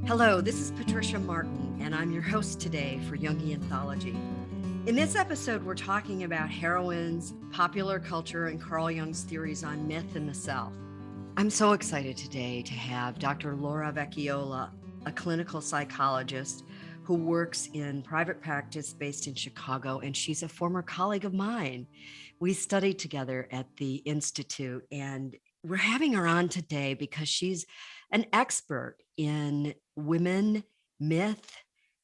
Hello, this is Patricia Martin, and I'm your host today for Jungian Mythology. In this episode, we're talking about heroines, popular culture, and Carl Jung's theories on myth and the self. I'm so excited today to have Dr. Laura Vecchiolla, a clinical psychologist who works in private practice based in Chicago, and she's a former colleague of mine. We studied together at the Institute, and we're having her on today because she's an expert in women, myth,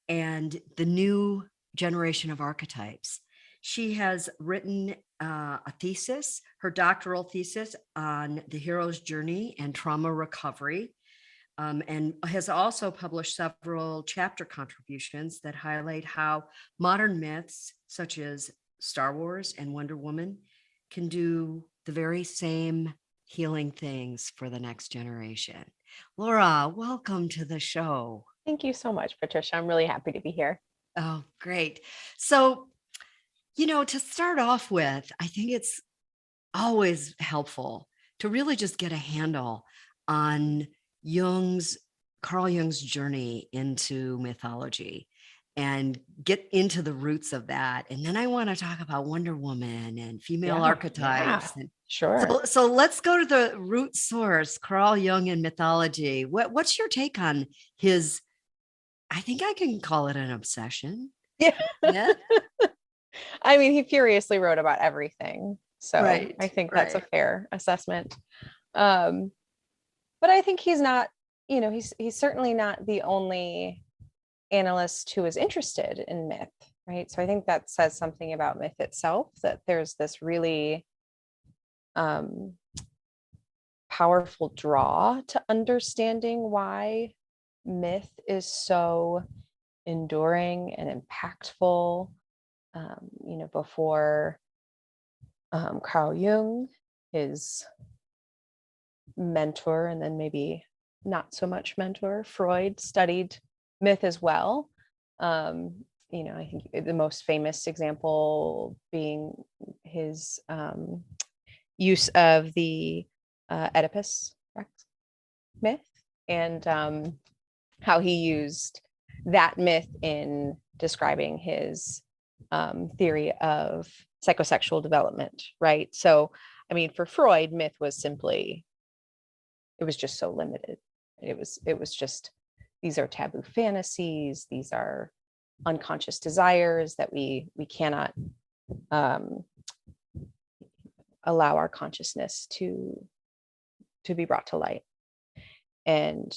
and the new generation of archetypes. She has written a thesis, her doctoral thesis on the hero's journey and trauma recovery, and has also published several chapter contributions that highlight how modern myths, such as Star Wars and Wonder Woman, can do the very same healing things for the next generation. Laura, welcome to the show. Thank you so much, Patricia. I'm really happy to be here. Oh, great. So, to start off with, I think it's always helpful to really just get a handle on Carl Jung's journey into mythology and get into the roots of that. And then I want to talk about Wonder Woman and female archetypes. Yeah, sure. So let's go to the root source, Carl Jung and mythology. What's your take on his, I think I can call it an obsession. Yeah. Yeah. I mean, he furiously wrote about everything. So Right, I think that's a fair assessment. But I think he's not, he's certainly not the only analyst who is interested in myth, right? So I think that says something about myth itself, that there's this really powerful draw to understanding why myth is so enduring and impactful. Before Carl Jung, his mentor, and then maybe not so much mentor, Freud, studied myth as well. I think the most famous example being his use of the Oedipus myth, and how he used that myth in describing his theory of psychosexual development, right? So, I mean, for Freud, myth was just so limited. It was just, these are taboo fantasies, these are unconscious desires that we cannot allow our consciousness to be brought to light. And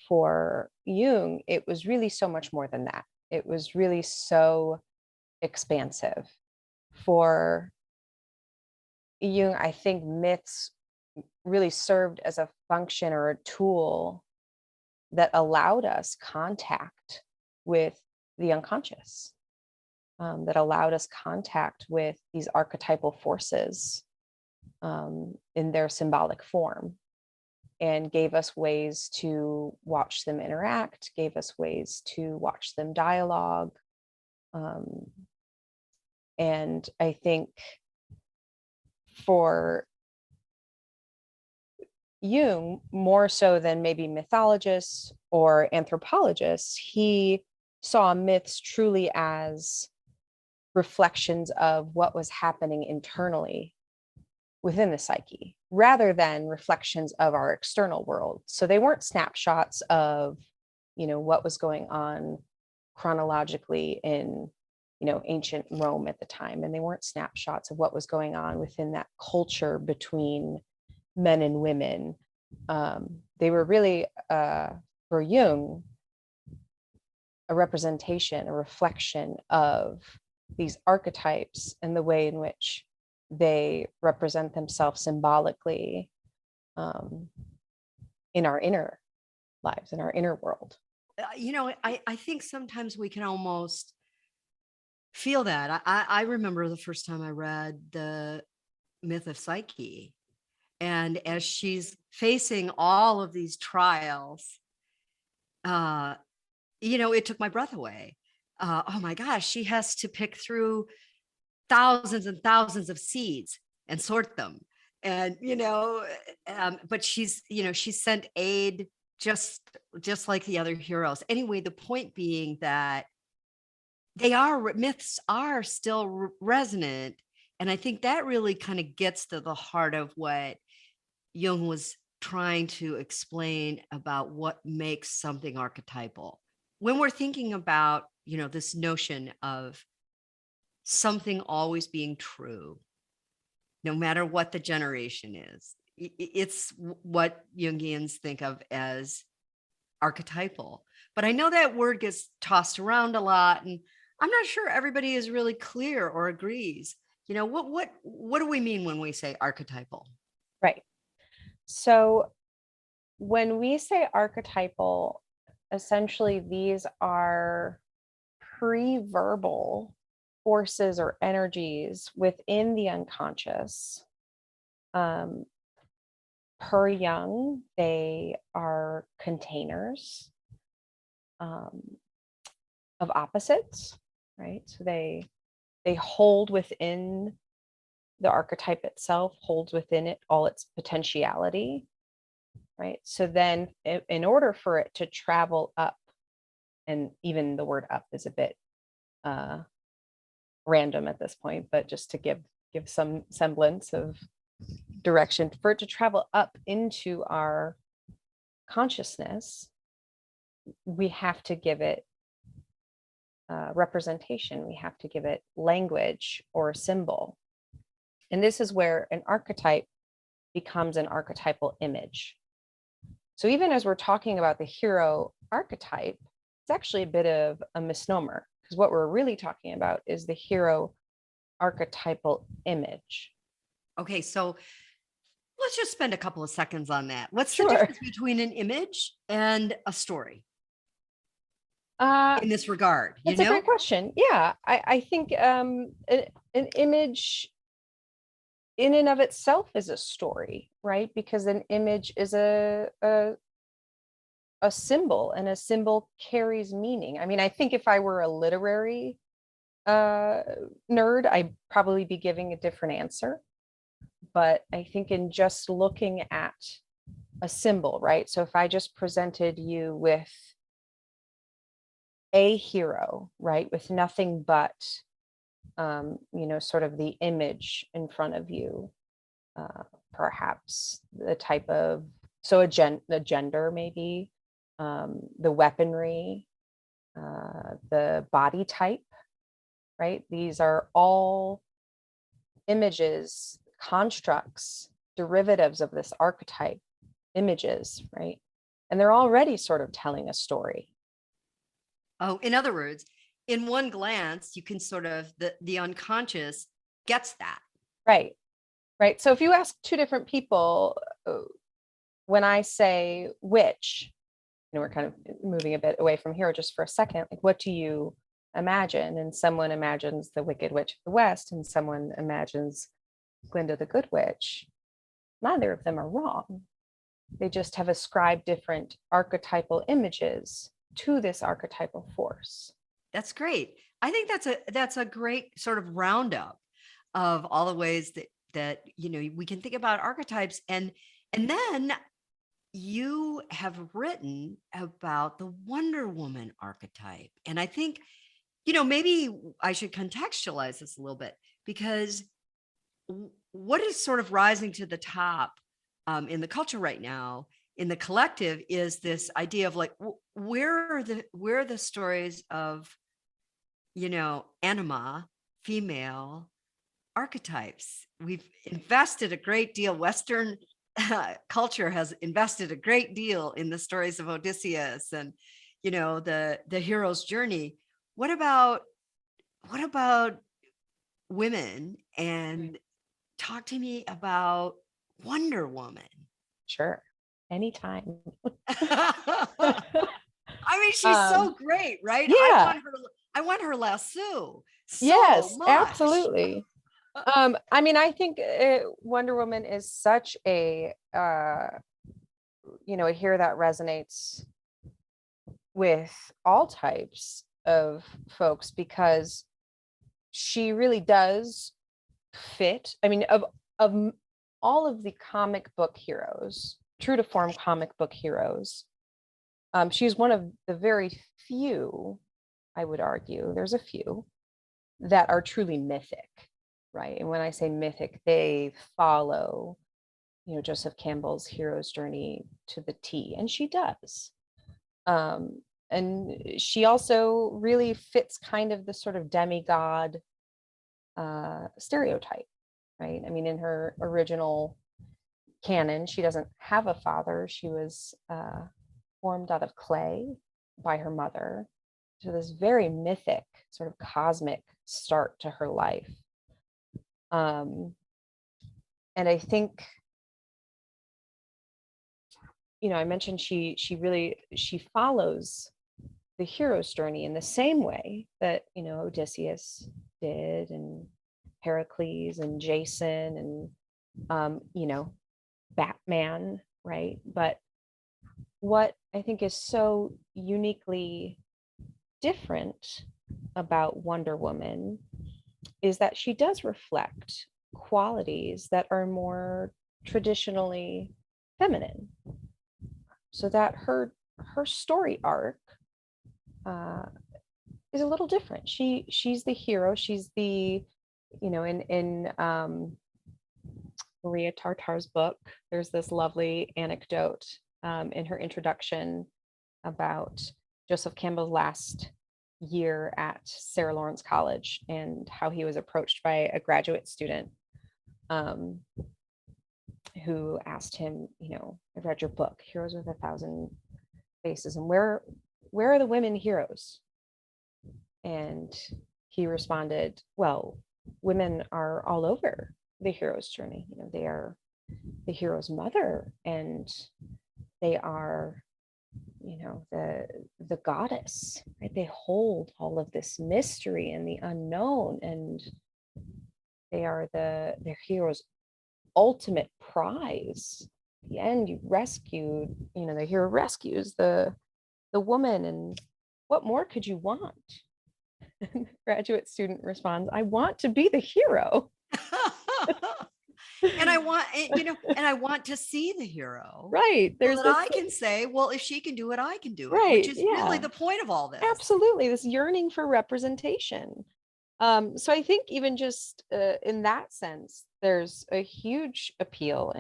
for Jung, it was really so much more than that. It was really so expansive. For Jung, I think myths really served as a function or a tool that allowed us contact with the unconscious, that allowed us contact with these archetypal forces in their symbolic form, and gave us ways to watch them interact, gave us ways to watch them dialogue. And I think for Jung, more so than maybe mythologists or anthropologists, he saw myths truly as reflections of what was happening internally within the psyche, rather than reflections of our external world. So they weren't snapshots of, what was going on chronologically in, ancient Rome at the time. And they weren't snapshots of what was going on within that culture between men and women. They were really, for Jung, a representation, a reflection of these archetypes and the way in which they represent themselves symbolically in our inner lives, in our inner world. I think sometimes we can almost feel that. I remember the first time I read the Myth of Psyche, and as she's facing all of these trials, it took my breath away. Oh my gosh, she has to pick through thousands and thousands of seeds and sort them. And, but she's sent aid just like the other heroes. Anyway, the point being that they are myths are still resonant, and I think that really kind of gets to the heart of what Jung was trying to explain about what makes something archetypal. When we're thinking about, this notion of something always being true, no matter what the generation is, it's what Jungians think of as archetypal. But I know that word gets tossed around a lot, and I'm not sure everybody is really clear or agrees. What do we mean when we say archetypal? Right. So when we say archetypal, essentially these are pre-verbal forces or energies within the unconscious. Per Jung, they are containers of opposites, right? So they hold within the archetype itself, holds within it all its potentiality, right? So then in order for it to travel up, and even the word up is a bit random at this point, but just to give some semblance of direction, for it to travel up into our consciousness, we have to give it representation. We have to give it language or symbol. And this is where an archetype becomes an archetypal image. So even as we're talking about the hero archetype, it's actually a bit of a misnomer, because what we're really talking about is the hero archetypal image. Okay, so let's just spend a couple of seconds on that. What's the Sure. difference between an image and a story in this regard? That's a great question. Yeah, I think an image in and of itself is a story, right? Because an image is a symbol, and a symbol carries meaning. I mean, I think if I were a literary nerd, I'd probably be giving a different answer. But I think in just looking at a symbol, right? So if I just presented you with a hero, right, with nothing but sort of the image in front of you, perhaps the type of, so the gender maybe, the weaponry, the body type, right? These are all images, constructs, derivatives of this archetype, images, right? And they're already sort of telling a story. Oh, in other words, in one glance, you can sort of, the unconscious gets that. Right. Right. So if you ask two different people, when I say which, we're kind of moving a bit away from here just for a second, like, what do you imagine? And someone imagines the Wicked Witch of the West, and someone imagines Glinda the Good Witch. Neither of them are wrong. They just have ascribed different archetypal images to this archetypal force. That's great. I think that's a great sort of roundup of all the ways that we can think about archetypes. And then you have written about the Wonder Woman archetype. And I think, maybe I should contextualize this a little bit, because what is sort of rising to the top in the culture right now, in the collective, is this idea of like, where are the stories of, anima, female archetypes? We've invested a great deal. Western culture has invested a great deal in the stories of Odysseus and, the hero's journey. What about women? And talk to me about Wonder Woman. Sure. Anytime. I mean, she's so great, right? Yeah. I want her lasso so Yes, much. absolutely. I mean, I think Wonder Woman is such a here that resonates with all types of folks, because she really does fit. I mean, of all of the comic book heroes, true to form comic book heroes, She's one of the very few, I would argue, there's a few that are truly mythic, right? And when I say mythic, they follow, Joseph Campbell's hero's journey to the T, and she does. And she also really fits kind of the sort of demigod stereotype, right? I mean, in her original canon, she doesn't have a father. She was formed out of clay by her mother. So this very mythic, sort of cosmic start to her life. And I think, I mentioned she follows the hero's journey in the same way that, Odysseus did, and Heracles and Jason and, Batman, right? But what I think is so uniquely different about Wonder Woman is that she does reflect qualities that are more traditionally feminine, so that her story arc is a little different. She's the hero. She's the, in Maria Tartar's book, there's this lovely anecdote in her introduction about Joseph Campbell's last year at Sarah Lawrence College and how he was approached by a graduate student who asked him, I read your book, Heroes with a Thousand Faces, and where are the women heroes? And he responded, well, women are all over the hero's journey. They are the hero's mother, and they are, the goddess, right? They hold all of this mystery and the unknown, and they are the hero's ultimate prize. At the end, you rescued, the hero rescues the woman, and what more could you want? And the graduate student responds, I want to be the hero. And I want, and I want to see the hero. Right. So that I can say, well, if she can do it, I can do it. Right. Which is really the point of all this. Absolutely. This yearning for representation. So I think even just in that sense, there's a huge appeal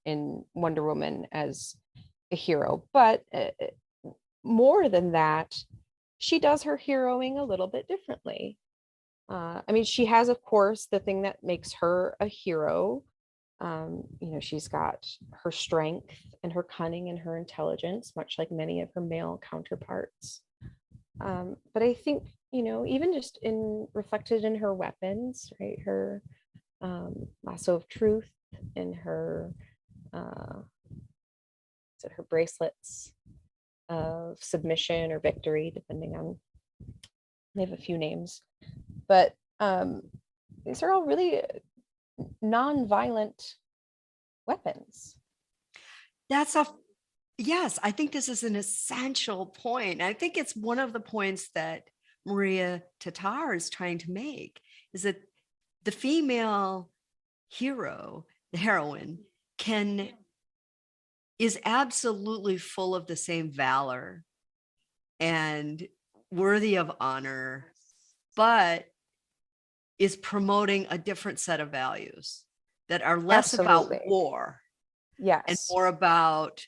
in Wonder Woman as a hero. But more than that, she does her heroing a little bit differently. I mean, she has, of course, the thing that makes her a hero. She's got her strength and her cunning and her intelligence, much like many of her male counterparts. But I think, even just reflected in her weapons, right? Her lasso of truth and her her bracelets of submission or victory, depending on, they have a few names, but these are all really non-violent weapons. Yes, I think this is an essential point. I think it's one of the points that Maria Tatar is trying to make, is that the female hero, the heroine, is absolutely full of the same valor and worthy of honor, but is promoting a different set of values that are less about war, yes, and more about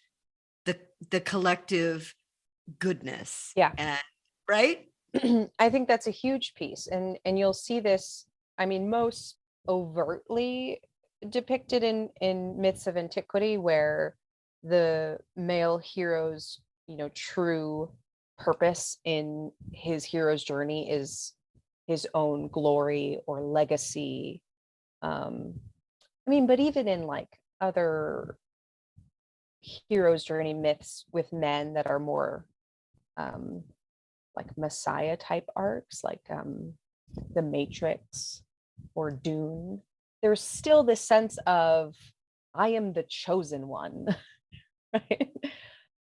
the collective goodness. Yeah. And right. I think that's a huge piece. And you'll see this, I mean, most overtly depicted in myths of antiquity, where the male hero's, true purpose in his hero's journey is his own glory or legacy. I mean, but even in like other hero's journey myths with men that are more like Messiah type arcs, like the Matrix or Dune, there's still this sense of I am the chosen one. Right?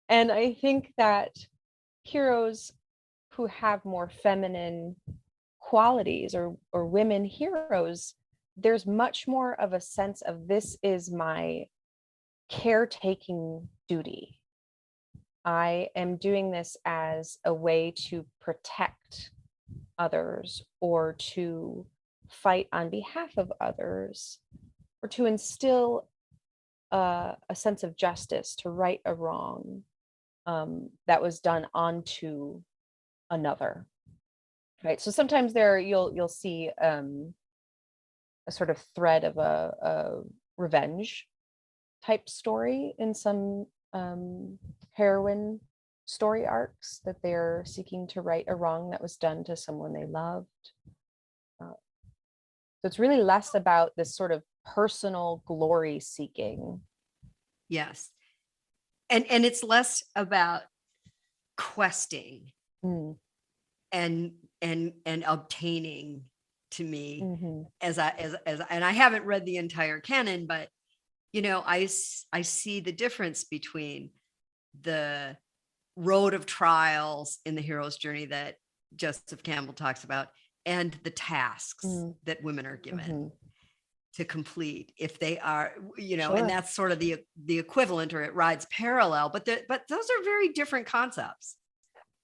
And I think that heroes who have more feminine qualities, or women heroes, there's much more of a sense of this is my caretaking duty. I am doing this as a way to protect others, or to fight on behalf of others, or to instill a sense of justice, to right a wrong that was done onto another. Right. So sometimes you'll see a sort of thread of a revenge type story in some heroine story arcs, that they're seeking to right a wrong that was done to someone they loved. So it's really less about this sort of personal glory seeking. Yes. And it's less about questing Mm. and obtaining, to me, Mm-hmm. as and I haven't read the entire canon, but I see the difference between the road of trials in the hero's journey that Joseph Campbell talks about, and the tasks that women are given to complete, if they are, Sure. and that's sort of the equivalent, or it rides parallel, but those are very different concepts.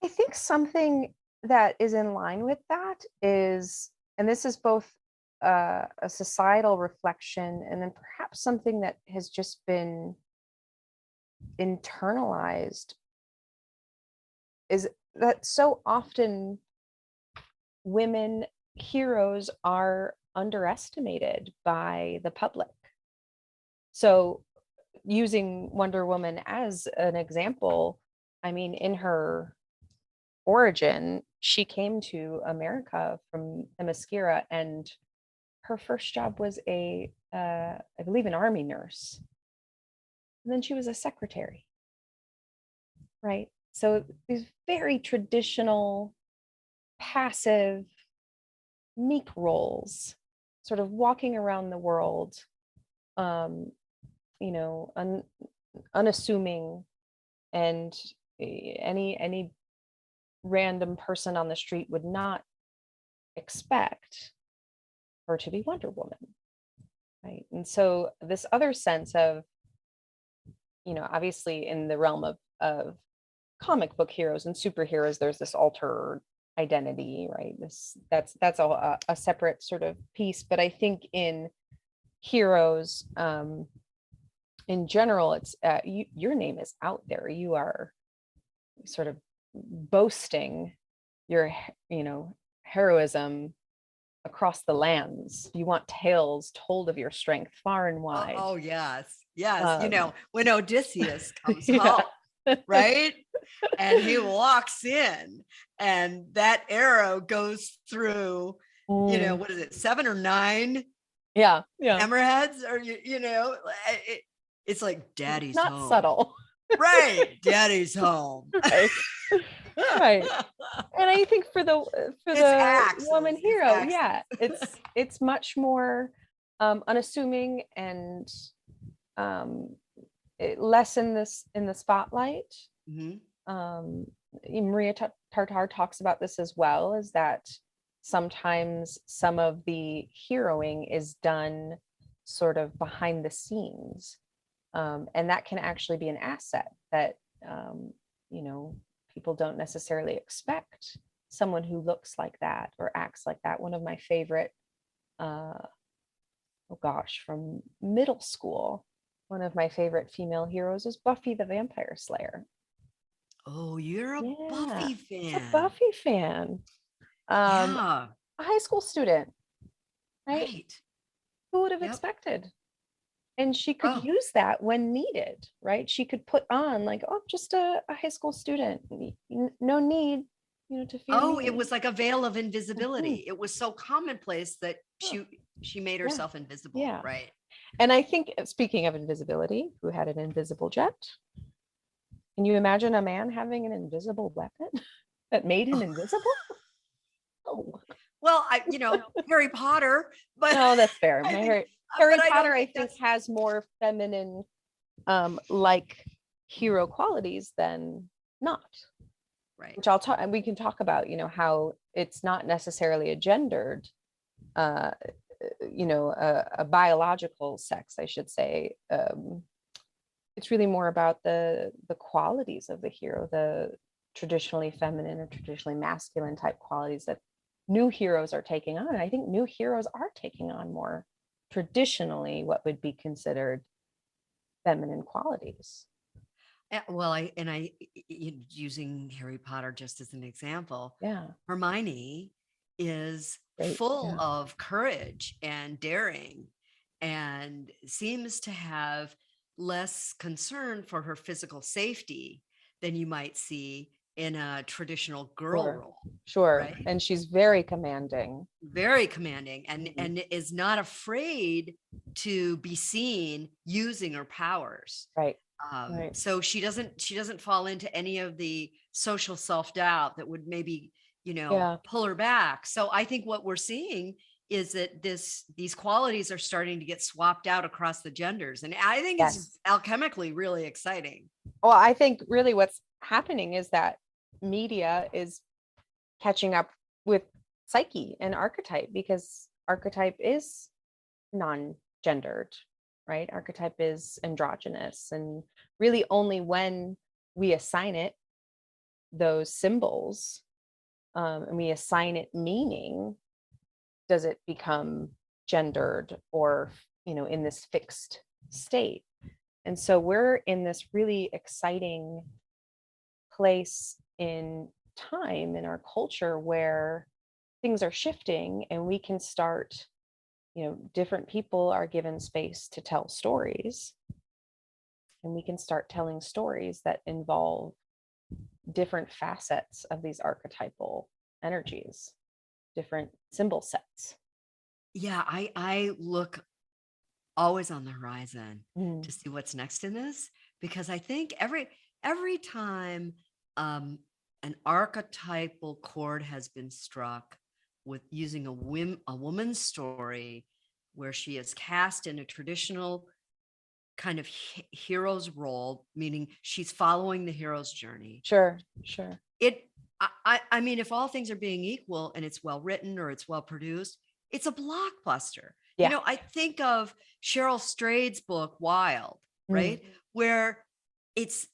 I think something that is in line with that is, and this is both a societal reflection, and then perhaps something that has just been internalized, is that so often women heroes are underestimated by the public. So using Wonder Woman as an example, I mean, in her origin, she came to America from Themyscira, and her first job was I believe, an army nurse. And then she was a secretary, right? So these very traditional, passive, meek roles, sort of walking around the world, unassuming, and any random person on the street would not expect her to be Wonder Woman, right? And so this other sense of, obviously in the realm of comic book heroes and superheroes, there's this alter identity, right? That's a separate sort of piece. But I think in heroes, in general, it's your name is out there. You are sort of boasting your heroism across the lands. You want tales told of your strength far and wide. Oh yes. When Odysseus comes yeah. home, right, and he walks in, and that arrow goes through, what is it, 7 or 9 hammerheads, or it's like, daddy's not home. Subtle. Right. Daddy's home. Right. Right. And I think for the axes, woman hero, axes. it's much more unassuming, and less in the spotlight. Maria Tartar talks about this as well, is that sometimes some of the heroing is done sort of behind the scenes, and that can actually be an asset that people don't necessarily expect someone who looks like that or acts like that. One of my favorite, from middle school, one of my favorite female heroes is Buffy the Vampire Slayer. Oh, you're a Buffy fan. A Buffy fan. A high school student, right? Who would have expected? And she could use that when needed, right? She could put on just a high school student. No need, to feel mean. It was like a veil of invisibility. It was so commonplace that she made herself invisible, right? And I think, speaking of invisibility, who had an invisible jet? Can you imagine a man having an invisible weapon that made him invisible? Oh. Well, Harry Potter, but no, that's fair. Harry Potter, I think, has more feminine, like hero qualities than not. Right. Which I'll talk, and we can talk about, how it's not necessarily a gendered, a biological sex, I should say. it's really more about the qualities of the hero, the traditionally feminine or traditionally masculine type qualities that new heroes are taking on. And I think new heroes are taking on more traditionally what would be considered feminine qualities. Well, using Harry Potter just as an example, Yeah. Hermione is Great. full Yeah. of courage and daring and seems to have less concern for her physical safety than you might see in a traditional girl Sure. role, Sure. right? And she's very commanding. Very commanding Mhm. and is not afraid to be seen using her powers. Right. Right. So she doesn't fall into any of the social self-doubt that would maybe, Yeah. pull her back. So I think what we're seeing is that these qualities are starting to get swapped out across the genders. And I think it's Yes. alchemically really exciting. Well, I think really what's happening is that media is catching up with psyche and archetype, because archetype is non-gendered, right? Archetype is androgynous, and really only when we assign it those symbols, and we assign it meaning, does it become gendered or, in this fixed state. And so we're in this really exciting place in time in our culture where things are shifting, and we can start, different people are given space to tell stories, and we can start telling stories that involve different facets of these archetypal energies, different symbol sets. Yeah, I look always on the horizon Mm. to see what's next in this, because I think every time an archetypal chord has been struck with using a woman's story where she is cast in a traditional kind of hero's role, meaning she's following the hero's journey. Sure, sure. It I mean, if all things are being equal and it's well written or it's well produced, it's a blockbuster. Yeah. I think of Cheryl Strayed's book Wild, Mm. right? Where it's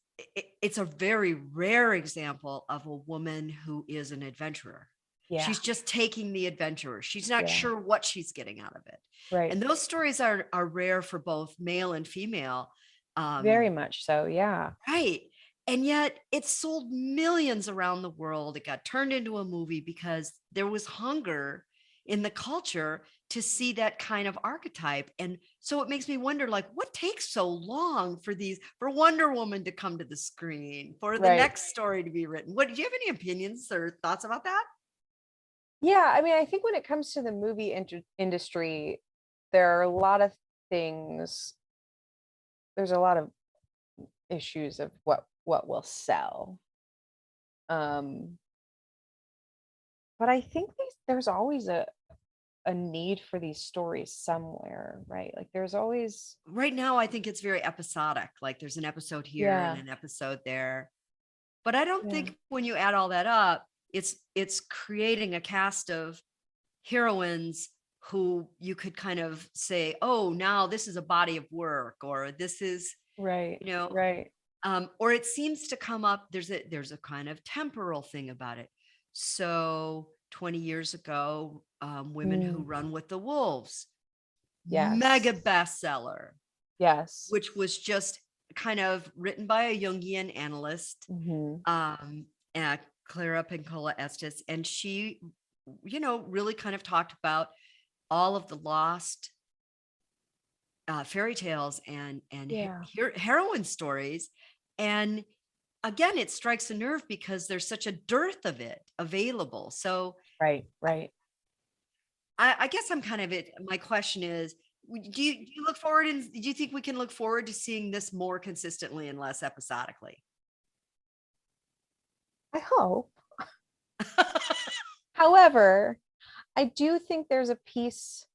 it's a very rare example of a woman who is an adventurer. Yeah. She's just taking the adventurer. She's not Yeah. sure what she's getting out of it. Right. And those stories are rare for both male and female. Very much so. Yeah. Right. And yet it sold millions around the world. It got turned into a movie because there was hunger in the culture to see that kind of archetype. And so it makes me wonder, like, what takes so long for Wonder Woman to come to the screen, for the Right. next story to be written? Do you have any opinions or thoughts about that? Yeah. I mean, I think when it comes to the movie industry, there are a lot of things, there's a lot of issues of what will sell. But I think there's always a need for these stories somewhere, right? Like there's always, Right now, I think it's very episodic. Like there's an episode here and yeah, an episode there. But I don't yeah, think when you add all that up, it's creating a cast of heroines who you could kind of say, oh, now this is a body of work, or this is, right, you know, right. or it seems to come up. There's a kind of temporal thing about it. So 20 years ago, Women Who Mm, Run with the Wolves, yes, mega bestseller, yes. which was just kind of written by a Jungian analyst, Hmm. um, Clara Pincola Estes, and she, really kind of talked about all of the lost fairy tales and Yeah, heroine stories. And again, it strikes a nerve because there's such a dearth of it available. So right, right. I guess I'm kind of it. My question is, do you look forward, and do you think we can look forward to seeing this more consistently and less episodically? I hope. However, I do think there's a piece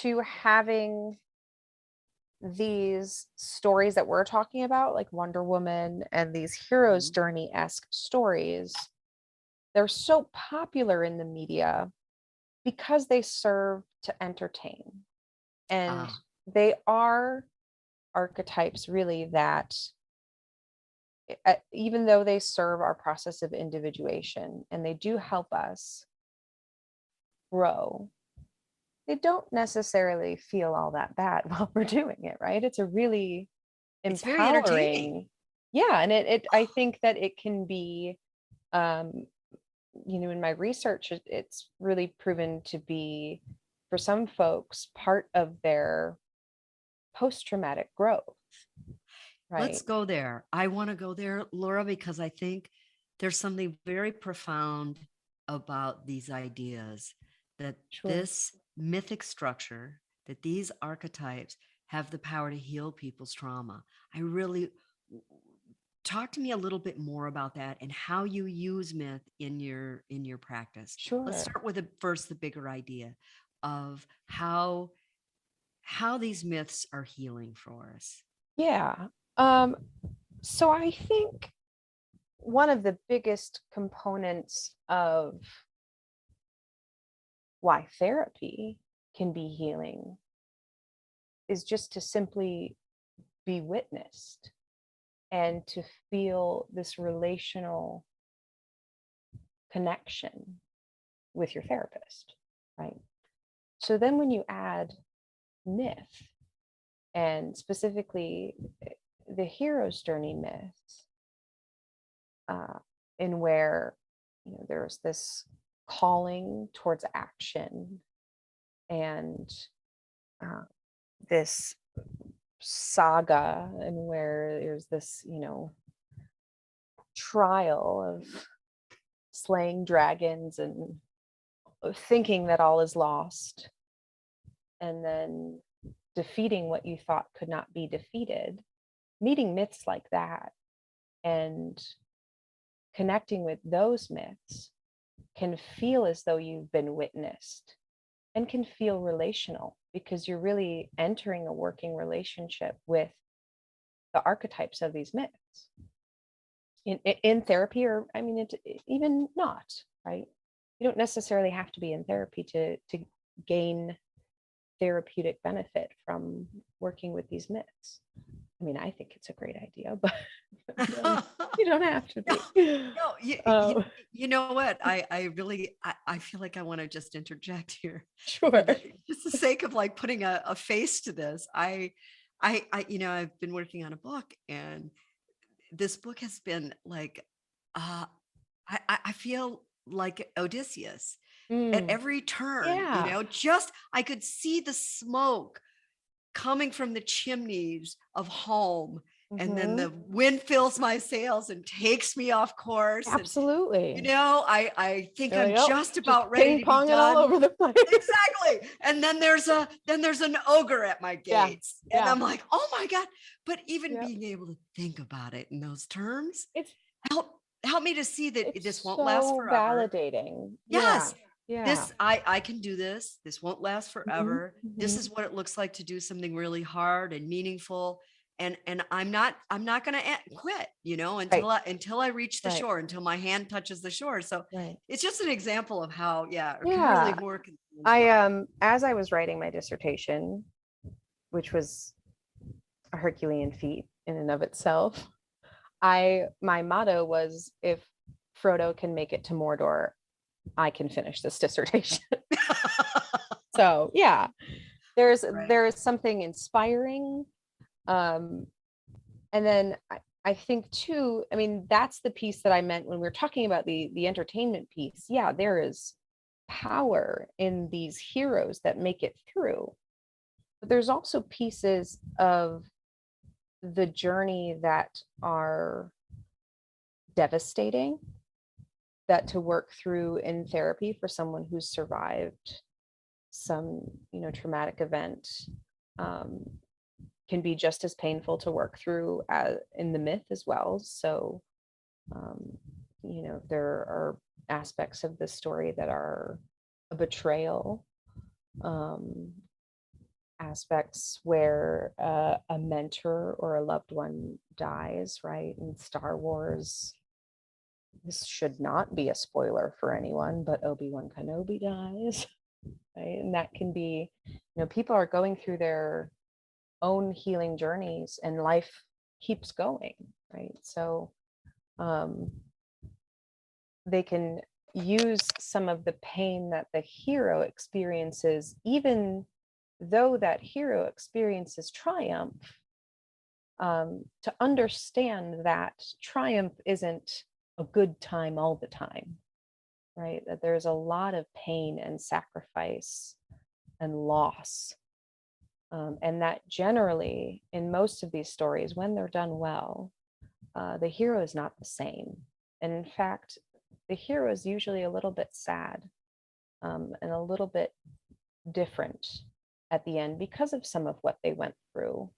to having these stories that we're talking about, like Wonder Woman and these hero's Mhm. journey-esque stories. They're so popular in the media because they serve to entertain, and Ah, they are archetypes really that even though they serve our process of individuation and they do help us grow, they don't necessarily feel all that bad while we're doing it, right? It's a really It's very entertaining. empowering. Yeah, and it I think that it can be um in my research it's really proven to be, for some folks, part of their post-traumatic growth, Let's right? go there. I want to go there, Laura, because I think there's something very profound about these ideas that Sure. this mythic structure, that these archetypes have the power to heal people's trauma. I really talk to me a little bit more about that and how you use myth in your practice. Let's Sure. start with first the bigger idea of how these myths are healing for us. Yeah. So I think one of the biggest components of why therapy can be healing is just to simply be witnessed and to feel this relational connection with your therapist, right? So then when you add myth, and specifically the hero's journey myths, uh, in where there's this calling towards action and uh, this saga, and where there's this trial of slaying dragons and thinking that all is lost, and then defeating what you thought could not be defeated, meeting myths like that and connecting with those myths can feel as though you've been witnessed and can feel relational, because you're really entering a working relationship with the archetypes of these myths in therapy, or I mean even not, right? You don't necessarily have to be in therapy to gain therapeutic benefit from working with these myths. I mean, I think it's a great idea, but you don't have to No, be. no, Um, you know what? I really, I feel like I want to just interject here for sure. just the sake of like putting a face to this. I've been working on a book, and this book has been like, uh, I feel like Odysseus at Mm, every turn, yeah. just I could see the smoke coming from the chimneys of home. And then Hmm. the wind fills my sails and takes me off course. And, Absolutely. I think You're I'm like, oh, just just about ready ping to be ponging all done. over the place. Exactly. And then there's an ogre at my Yeah. gates. And Yeah. I'm like, oh my God. But even Yep. being able to think about it in those terms It's help help me to see that this it's won't last so forever. validating. Yeah. Yes, Yeah. I can do this. This won't last Mhm, forever. This mhm. is what it looks like to do something really hard and meaningful. And I'm not going to quit, Right. until I reach the Right. shore, until my hand touches the shore. So Right. it's just an example of how, yeah, it can really Yeah. work in someone's I life. as I was writing my dissertation, which was a Herculean feat in and of itself, my motto was, if Frodo can make it to Mordor, I can finish this dissertation. So yeah, Right. there is something inspiring. Um, and then I think too, I mean, that's the piece that I meant when we were talking about the entertainment piece. Yeah, there is power in these heroes that make it through. But there's also pieces of the journey that are devastating, that to work through in therapy for someone who's survived some traumatic event, um, can be just as painful to work through as in the myth as well. So um, there are aspects of the story that are a betrayal, um, aspects where a mentor or a loved one dies, right? In Star Wars, this should not be a spoiler for anyone, but Obi-Wan Kenobi dies, right? And that can be, people are going through their own healing journeys, and life keeps going, right? So they can use some of the pain that the hero experiences, even though that hero experiences triumph, to understand that triumph isn't a good time all the time, right? That there's a lot of pain and sacrifice and loss. And that generally, in most of these stories, when they're done well, the hero is not the same. And in fact, the hero is usually a little bit sad, and a little bit different at the end because of some of what they went through,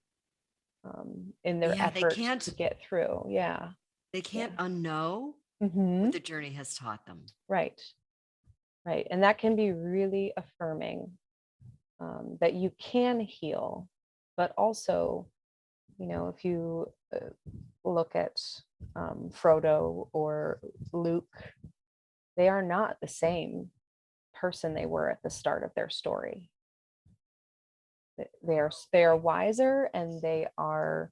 in their Yeah, they effort can't to get through. Yeah. they can't unknow Hmm. what the journey has taught them. Right. Right. And that can be really affirming, that you can heal, but also, if you look at Frodo or Luke, they are not the same person they were at the start of their story. They are wiser, and they are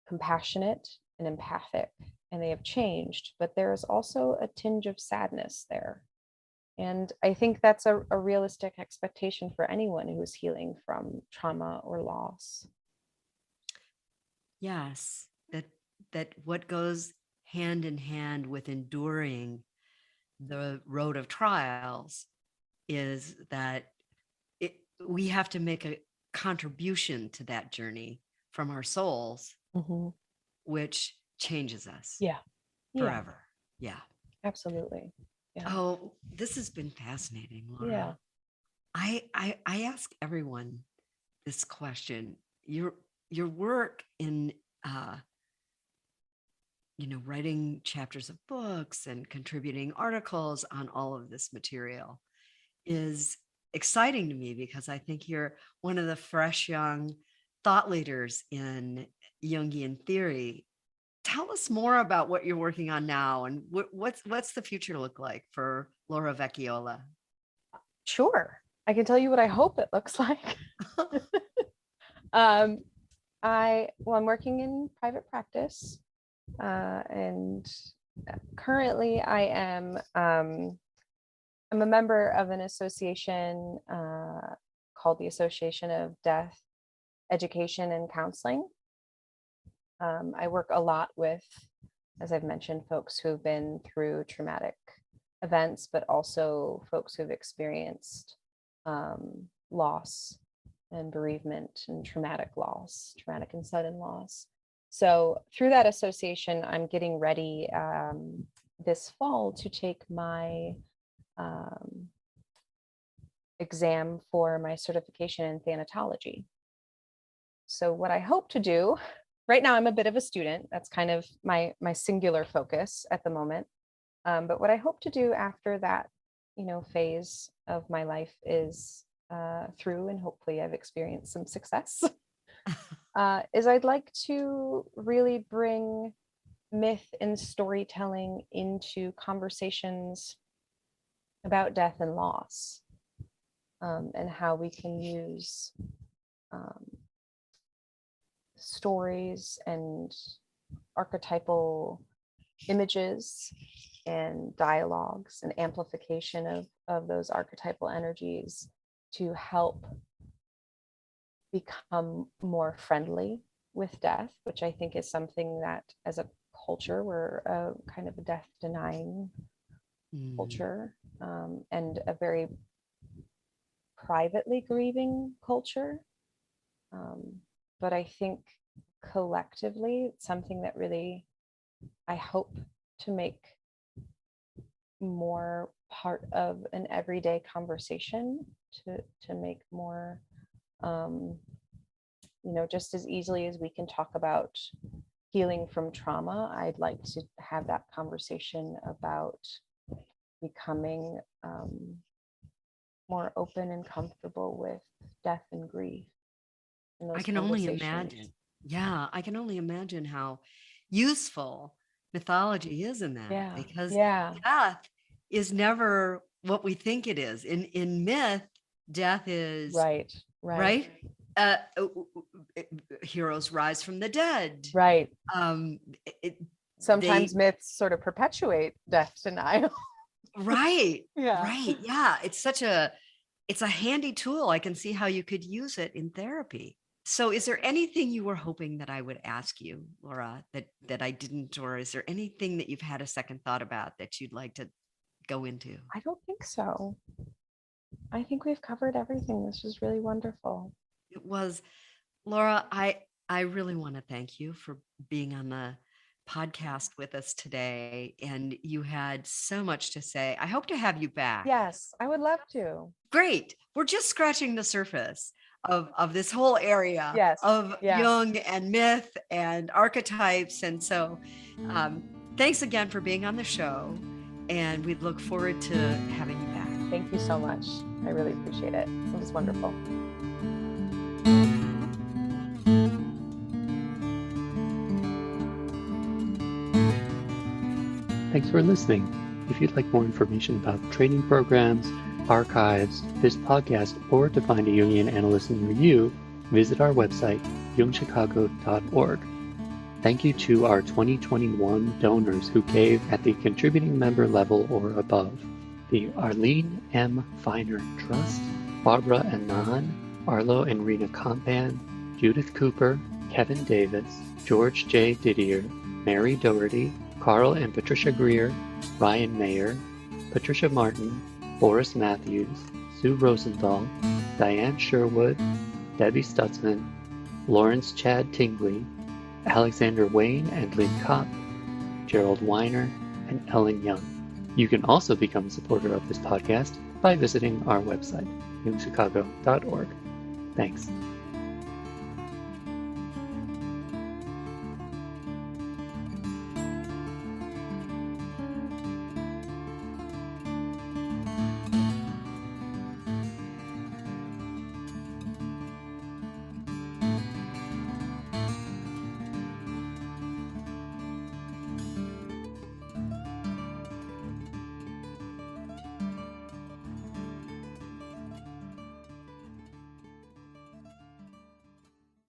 compassionate and empathic, and they have changed, but there is also a tinge of sadness there. And I think that's a realistic expectation for anyone who is healing from trauma or loss. Yes, that what goes hand in hand with enduring the road of trials is that it, we have to make a contribution to that journey from our souls, Hmm. which changes us Yeah. Yeah, forever. Yeah. absolutely. Yeah. Oh, this has been fascinating, Yeah. Laura. I ask everyone this question. Your work in writing chapters of books and contributing articles on all of this material is exciting to me because I think you're one of the fresh young thought leaders in Jungian theory. Tell us more about what you're working on now, and what's the future look like for Laura Vecchiolla? Sure. I can tell you what I hope it looks like. um, I'm working in private practice, and currently I'm a member of an association called the Association of Death Education and Counseling. I work a lot with, as I've mentioned, folks who've been through traumatic events, but also folks who've experienced loss and bereavement and traumatic and sudden loss. So through that association, I'm getting ready this fall to take my exam for my certification in thanatology. So what I hope to do, right now I'm a bit of a student. That's kind of my singular focus at the moment. But what I hope to do after that, phase of my life is through, and hopefully I've experienced some success, is I'd like to really bring myth and storytelling into conversations about death and loss, and how we can use stories and archetypal images and dialogues and amplification of those archetypal energies to help become more friendly with death, which I think is something that as a culture, we're a kind of a death denying culture, and a very privately grieving culture. But I think collectively, it's something that really I hope to make more part of an everyday conversation, to make more, just as easily as we can talk about healing from trauma, I'd like to have that conversation about becoming more open and comfortable with death and grief in I those can only conversations. imagine. Yeah, I can only imagine how useful mythology is in that, Yeah. because Yeah. death is never what we think it is. In myth, death is Right. right. Heroes rise from the dead. Right. Um, Sometimes myths sort of perpetuate death denial. Right. Yeah. Right. Yeah. It's a handy tool. I can see how you could use it in therapy. So is there anything you were hoping that I would ask you, Laura, that I didn't, or is there anything that you've had a second thought about that you'd like to go into? I don't think so. I think we've covered everything. This was really wonderful. It was, Laura, I really want to thank you for being on the podcast with us today. And you had so much to say. I hope to have you back. Yes, I would love to. Great. We're just scratching the surface of this whole area of Jung and myth and archetypes. And so thanks again for being on the show. And we look forward to having you back. Thank you so much. I really appreciate it. It was wonderful. Thanks for listening. If you'd like more information about training programs, archives, this podcast, or to find a Jungian analyst near you, visit our website, jungchicago.org. Thank you to our 2021 donors who gave at the contributing member level or above: the Arlene M. Feiner Trust, Barbara Anand, Arlo and Rena Compan, Judith Cooper, Kevin Davis, George J. Didier, Mary Doherty, Carl and Patricia Greer, Ryan Mayer, Patricia Martin, Boris Matthews, Sue Rosenthal, Diane Sherwood, Debbie Stutzman, Lawrence Chad Tingley, Alexander Wayne and Lynn Kopp, Gerald Weiner, and Ellen Young. You can also become a supporter of this podcast by visiting our website, jungchicago.org. Thanks.